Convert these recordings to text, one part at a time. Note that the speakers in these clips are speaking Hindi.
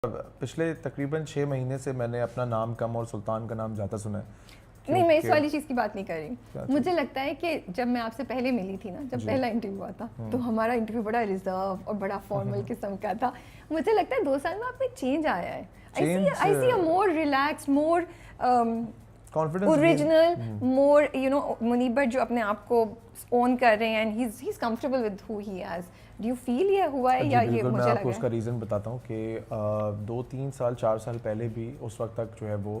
पिछले तकरीबन 6 महीने से मैंने अपना नाम कम और सुल्तान का नाम ज़्यादा सुना है। नहीं, मैं इस वाली चीज़ की बात नहीं कर क्या रही। मुझे लगता है कि जब मैं आपसे पहले मिली थी ना, जब पहला इंटरव्यू हुआ था, तो हमारा इंटरव्यू बड़ा रिजर्व और बड़ा फॉर्मल किस्म का था। मुझे लगता है 2 साल में आप में चेंज आया है। आई सी अ मोर रिलैक्स्ड, मोर ओरिजिनल, मोर मुनीब भट्ट जो अपने आप को ओन कर रहे हैं and he is comfortable with who he is. Do you feel ये हुआ है या ये मुझे मैं लगा आपको उसका रीज़न बताता हूँ कि 2-3 साल 4 साल पहले भी उस वक्त तक जो है वो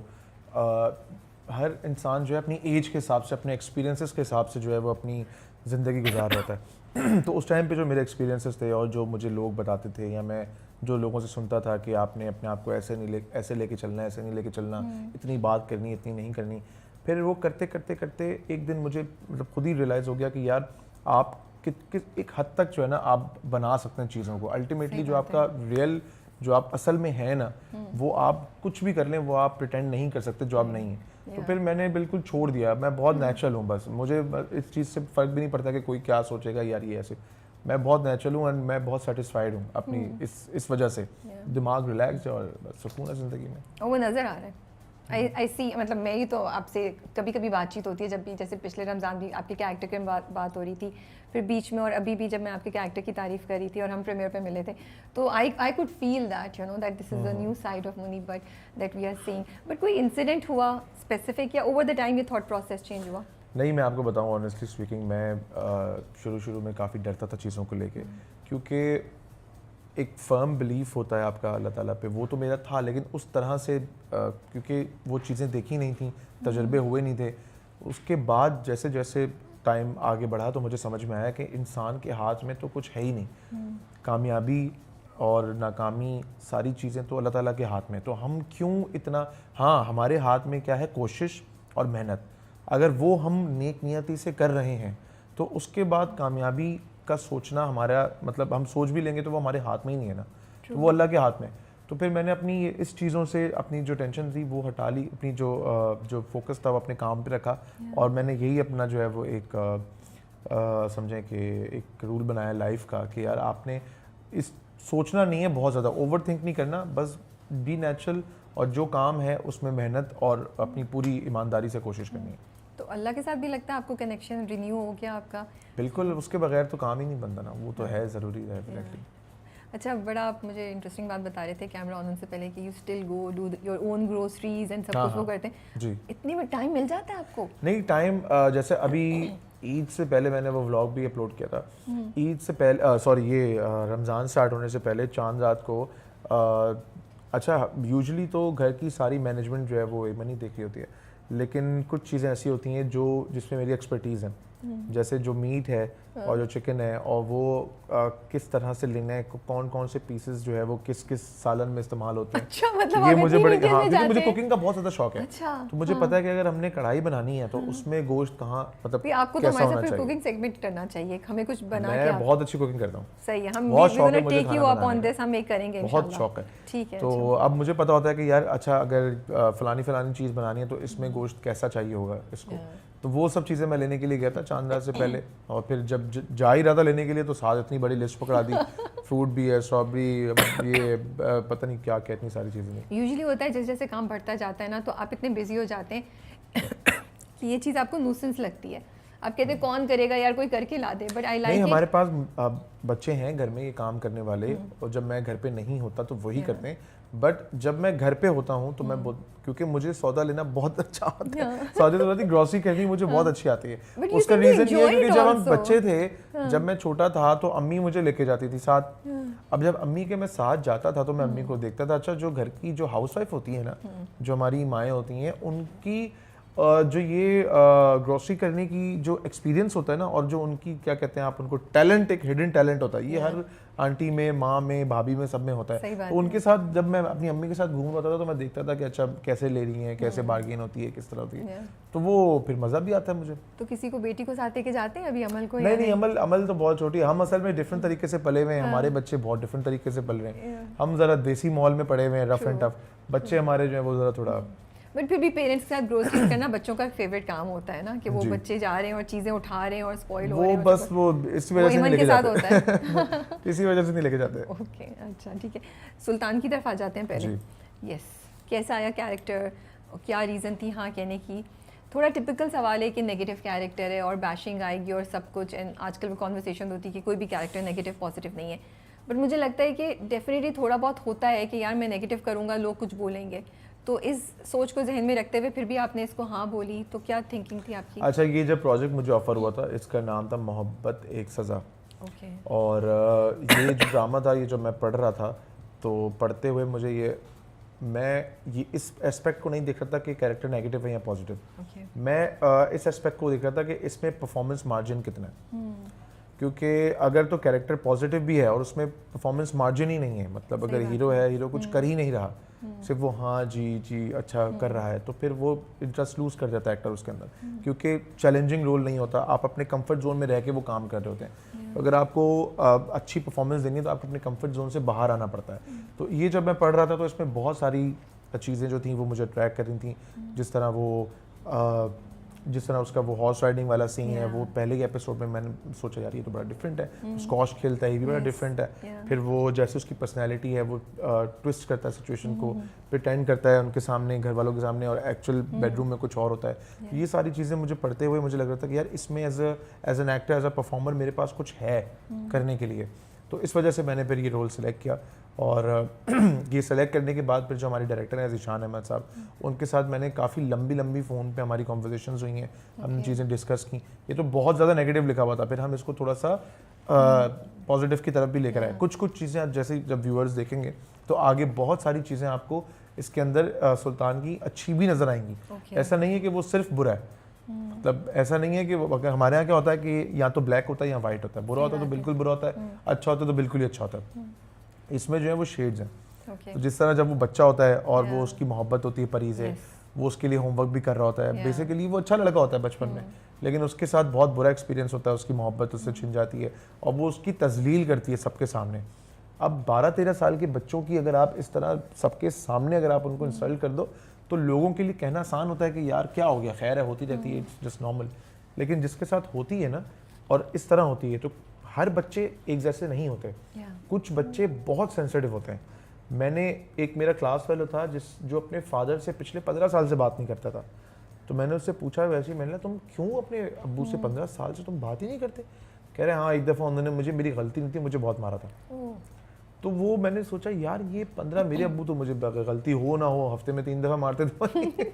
हर इंसान जो है अपनी एज के हिसाब से, अपने एक्सपीरियंसेस के हिसाब से जो है वो अपनी ज़िंदगी गुजार रहा था। तो उस टाइम पे जो मेरे एक्सपीरियंसेस थे और जो मुझे लोग बताते थे या मैं जो लोगों से सुनता था कि आपने अपने आप को ऐसे लेके चलना है, ऐसे नहीं लेके चलना, इतनी बात करनी, इतनी नहीं करनी। फिर वो करते करते करते एक दिन मुझे मतलब खुद ही रियलाइज़ हो गया कि यार आप किस एक हद तक जो है ना आप बना सकते हैं चीज़ों को। अल्टीमेटली जो आपका रियल, जो आप असल में है ना, वो आप कुछ भी कर लें वो आप प्रिटेंड नहीं कर सकते जो आप नहीं हैं। तो फिर मैंने बिल्कुल छोड़ दिया। मैं बहुत नेचुरल हूँ, बस मुझे इस चीज़ से फ़र्क भी नहीं पड़ता कि कोई क्या सोचेगा यार ये ऐसे। मैं बहुत नेचुरल हूँ एंड मैं बहुत सेटिस्फाइड हूँ अपनी इस वजह से। दिमाग रिलैक्स और सुकून है ज़िंदगी में। और वो नज़र आ रहा है। आई सी, मतलब मेरी तो आपसे कभी कभी बातचीत होती है, जब भी जैसे पिछले रमज़ान भी आपके कैरेक्टर की बात हो रही थी, फिर बीच में और अभी भी जब मैं आपके कैरेक्टर की तारीफ़ कर रही थी और हम प्रीमियर पे मिले थे, तो I could feel that that this is the new side of Munib Bhatt that we are seeing. But कोई इंसिडेंट हुआ स्पेसिफिक या ओवर द टाइम ये थॉट प्रोसेस चेंज हुआ? नहीं, मैं आपको बताऊँ ऑनेस्टली स्पीकिंग, मैं शुरू में काफ़ी डरता था चीज़ों को लेके, क्योंकि एक फर्म बिलीफ होता है आपका अल्लाह ताला पे, वो तो मेरा था, लेकिन उस तरह से क्योंकि वो चीज़ें देखी नहीं थी, तजर्बे हुए नहीं थे। उसके बाद जैसे जैसे टाइम आगे बढ़ा तो मुझे समझ में आया कि इंसान के हाथ में तो कुछ है ही नहीं। कामयाबी और नाकामी सारी चीज़ें तो अल्लाह ताला के हाथ में। तो हम क्यों इतना, हाँ हमारे हाथ में क्या है, कोशिश और मेहनत। अगर वो हम नेक नियति से कर रहे हैं तो उसके बाद कामयाबी का सोचना हमारा, मतलब हम सोच भी लेंगे तो वो हमारे हाथ में ही नहीं है ना, तो वो अल्लाह के हाथ में। तो फिर मैंने अपनी इस चीज़ों से अपनी जो टेंशन थी वो हटा ली, अपनी जो फोकस था वो अपने काम पे रखा। और मैंने यही अपना जो है वो एक समझें कि एक रूल बनाया लाइफ का कि यार आपने इस सोचना नहीं है, बहुत ज़्यादा ओवर थिंक नहीं करना, बस बी नेचुरल और जो काम है उसमें मेहनत और अपनी पूरी ईमानदारी से कोशिश करनी है। तो अल्लाह के साथ भी लगता है आपको कनेक्शन रिन्यू हो गया आपका? बिल्कुल, उसके बगैर तो काम ही नहीं बनता ना, वो तो है ज़रूरी है डेफिनेटली। अच्छा, बड़ा आप मुझे इंटरेस्टिंग बात बता रहे थे कैमरा ऑन से पहले कि you still go do your own groceries and सब कुछ वो करते हैं जी। इतनी में टाइम मिल जाता है आपको? नहीं, टाइम जैसे अभी ईद से पहले मैंने वो व्लॉग भी अपलोड किया था। ईद से पहले सॉरी ये रमज़ान स्टार्ट होने से पहले चांद रात को अच्छा यूजुअली तो घर की सारी मैनेजमेंट जो है वो मनी देख रही होती है, लेकिन कुछ चीज़ें ऐसी होती हैं जो जिसमें मेरी एक्सपर्टीज़ है, जैसे जो मीट है और जो चिकन है और वो किस तरह से लेना है, कौन कौन से पीसेस जो है वो किस किस सालन में इस्तेमाल होते हैं। अच्छा, मतलब ये मुझे बड़े, हाँ क्योंकि मुझे जाते कुकिंग का बहुत ज़्यादा शौक है। अच्छा, तो मुझे पता है कि अगर हमने कढ़ाई बनानी है तो उसमें गोश्त कहाँ, मतलब आपको तो कैसा हमारे होना साथ चाहिए। कुकिंग सेगमेंट करना चाहिए, हमें कुछ बना के। मैं बहुत अच्छी कुकिंग करता हूँ। सही है, हम बहुत शौक है मुझे टेक यू खाना अप ऑन बनाने दिस, हम एक करेंगे बहुत इंशाल्लाह। शौक है। ठीक है। तो अब मुझे पता होता है कि यार अच्छा अगर फलानी फलानी चीज़ बनानी है तो इसमें गोश्त कैसा चाहिए होगा इसको। तो वो सब चीज़ें मैं लेने के लिए गया था चांद रात से पहले, और फिर जब जा ही रहा था लेने के लिए तो साथ इतनी बड़ी लिस्ट पकड़ा दी। फ्रूट भी है, स्ट्रॉबेरी, ये पता नहीं क्या क्या इतनी सारी चीज़ें नहीं। यूजुअली होता है जैसे जैसे काम बढ़ता जाता है ना, तो आप इतने बिजी हो जाते हैं कि ये चीज़ आपको न्यूसेंस लगती है। आप कहते हैं कौन करेगा यार, कोई करके ला दे, बट आई लाइक नहीं, हमारे पास बच्चे हैं घर में ये काम करने वाले, और जब मैं घर पे नहीं होता तो वही करते हैं। बट जब मैं घर पे होता हूँ तो मैं क्योंकि मुझे सौदा लेना बहुत अच्छा आता है, सौदे तो नहीं, ग्रोसरी करनी मुझे बहुत अच्छी आती है। उसका रीज़न ये है क्योंकि जब हम बच्चे थे, जब मैं छोटा था तो अम्मी मुझे लेके जाती थी साथ। अब जब अम्मी के मैं साथ जाता था तो मैं अम्मी को देखता था। अच्छा, जो घर की जो हाउसवाइफ होती है ना, जो हमारी माएँ होती हैं, उनकी जो ये ग्रोसरी करने की जो एक्सपीरियंस होता है ना, और जो उनकी क्या कहते हैं आप उनको टैलेंट, एक हिडन टैलेंट होता है, ये हर आंटी में, माँ में, भाभी में, सब में होता है। तो उनके साथ जब मैं अपनी अम्मी के साथ घूम रहा था तो मैं देखता था कि अच्छा कैसे ले रही हैं, कैसे बार्गेन होती है, किस तरह होती है, तो वो फिर मज़ा भी आता है मुझे। तो किसी को बेटी को साथ लेके जाते हैं अभी अमल को? नहीं, अमल तो बहुत छोटी है। हम असल में डिफरेंट तरीके से पले हुए हैं, हमारे बच्चे बहुत डिफरेंट तरीके से पल रहे हैं। हम ज़रा देसी मॉल में पड़े हुए हैं, रफ एंड टफ। बच्चे हमारे जो है वो ज़रा थोड़ा बट फिर भी पेरेंट्स के साथ ग्रोसरीज करना बच्चों का फेवरेट काम होता है ना, कि वो जी। बच्चे जा रहे हैं और चीज़ें उठा रहे हैं और स्पॉइल हो रहे वो हैं। बस वो इस वजह से नहीं ईमान लेके के साथ जाते होता है। इसी वजह से नहीं लेके जाते। ओके, अच्छा ठीक है। सुल्तान की तरफ आ जाते हैं पहले। यस, कैसा आया कैरेक्टर, क्या रीज़न थी हाँ कहने की? थोड़ा टिपिकल सवाल है कि नेगेटिव कैरेक्टर है और बैशिंग आएगी और सब कुछ, एंड आजकल वो कॉन्वर्सेशन होती है कि कोई भी कैरेक्टर नेगेटिव पॉजिटिव नहीं है, बट मुझे लगता है कि डेफिनेटली थोड़ा बहुत होता है कि यार मैं नेगेटिव करूँगा लोग कुछ बोलेंगे, तो इस सोच को जहन में रखते हुए फिर भी आपने इसको हाँ बोली, तो क्या थिंकिंग थी आपकी? अच्छा, ये जब प्रोजेक्ट मुझे ऑफर हुआ था, इसका नाम था मोहब्बत एक सज़ा। ओके। और ये जो ड्रामा था, ये जो मैं पढ़ रहा था, तो पढ़ते हुए मुझे मैं इस एस्पेक्ट को नहीं देख रहा था कि कैरेक्टर नेगेटिव है या पॉजिटिव। ओके। मैं इस एस्पेक्ट को देख रहा था कि इसमें परफॉर्मेंस मार्जिन कितना है। क्योंकि अगर तो कैरेक्टर पॉजिटिव भी है और उसमें परफॉर्मेंस मार्जिन ही नहीं है, मतलब अगर हीरो है, हीरो कुछ कर ही नहीं रहा, सिर्फ वो हाँ जी जी अच्छा कर रहा है, तो फिर वो इंटरेस्ट लूज कर जाता है एक्टर उसके अंदर, क्योंकि चैलेंजिंग रोल नहीं होता, आप अपने कंफर्ट जोन में रह के वो काम कर रहे होते हैं। अगर आपको अच्छी परफॉर्मेंस देनी है तो आपको अपने कंफर्ट जोन से बाहर आना पड़ता है। तो ये जब मैं पढ़ रहा था तो इसमें बहुत सारी चीज़ें जो थी वो मुझे अट्रैक्ट कर रही थी, जिस तरह उसका वो हॉर्स राइडिंग वाला सीन है, वो पहले के एपिसोड में मैंने सोचा यार ये तो बड़ा डिफरेंट है, स्कॉश खेलता है ये भी बड़ा डिफरेंट है। फिर वो जैसे उसकी पर्सनैलिटी है वो ट्विस्ट करता है सिचुएशन को, प्रिटेंड करता है उनके सामने, घर वालों के सामने, और एक्चुअल बेडरूम में कुछ और होता है। ये सारी चीज़ें मुझे पढ़ते हुए मुझे लग रहा था कि यार इसमें as an actor, as a performer मेरे पास कुछ है करने के लिए। तो इस वजह से मैंने फिर ये रोल सेलेक्ट किया, और ये सेलेक्ट करने के बाद फिर जो हमारे डायरेक्टर हैं ज़ीशान अहमद साहब, उनके साथ मैंने काफ़ी लंबी फ़ोन पे हमारी कॉन्वर्सेशंस हुई हैं, हमने चीज़ें डिस्कस की। ये तो बहुत ज़्यादा नेगेटिव लिखा हुआ था, फिर हम इसको थोड़ा सा पॉजिटिव की तरफ भी लेकर आए। कुछ चीज़ें आप जैसे जब व्यूअर्स देखेंगे तो आगे बहुत सारी चीज़ें आपको इसके अंदर सुल्तान की अच्छी भी नज़र आएंगी। ऐसा नहीं है कि वो सिर्फ बुरा है, मतलब ऐसा नहीं है कि अगर हमारे यहाँ क्या होता है कि या तो ब्लैक होता है या वाइट होता है, बुरा होता है तो बिल्कुल बुरा होता है, अच्छा होता है तो बिल्कुल ही अच्छा होता है। इसमें जो है वो शेड्स हैं। तो जिस तरह जब वो बच्चा होता है और वो उसकी मोहब्बत होती है परी से, वो उसके लिए होमवर्क भी कर रहा होता है, बेसिकली वो अच्छा लड़का होता है बचपन में, लेकिन उसके साथ बहुत बुरा एक्सपीरियंस होता है, उसकी मोहब्बत उससे छिन जाती है और वो उसकी तजलील करती है सबके सामने। अब 12-13 साल के बच्चों की अगर आप इस तरह सबके सामने अगर आप उनको इंसल्ट कर दो तो लोगों के लिए कहना आसान होता है कि यार क्या हो गया, खैर है, होती रहती है, इट्स जस्ट नॉर्मल। लेकिन जिसके साथ होती है ना और इस तरह होती है, तो हर बच्चे एक जैसे नहीं होते। कुछ बच्चे बहुत सेंसिटिव होते हैं। मैंने एक मेरा क्लास फेलो था जो अपने फादर से पिछले 15 साल से बात नहीं करता था, तो मैंने उससे पूछा वैसे ही, मैंने तुम क्यों अपने अब्बू से 15 साल से तुम बात ही नहीं करते? कह रहे हाँ, एक दफ़ा उन्होंने मेरी गलती नहीं थी, मुझे बहुत मारा था। तो वो मैंने सोचा यार ये 15, मेरे अब्बू तो मुझे गलती हो ना हो हफ्ते में 3 दफ़ा मारते थे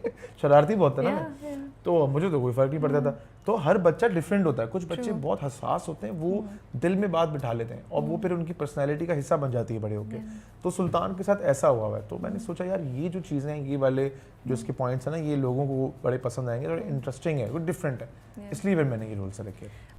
शरारती बहुत था ना मैं, तो मुझे तो कोई फ़र्क नहीं पड़ता था। तो हर बच्चा डिफरेंट होता है, कुछ बच्चे बहुत हसास होते हैं, वो दिल में बात बिठा लेते हैं और वो फिर उनकी पर्सनैलिटी का हिस्सा बन जाती है बड़े होके। तो सुल्तान के साथ ऐसा हुआ है, तो मैंने सोचा यार ये जो चीज़ें हैं, ये वाले जो इसके पॉइंट्स हैं ना, ये लोगों को बड़े पसंद आएंगे और इंटरेस्टिंग है, वो डिफरेंट है, इसलिए फिर मैंने ये रोल सेलेक्ट किया।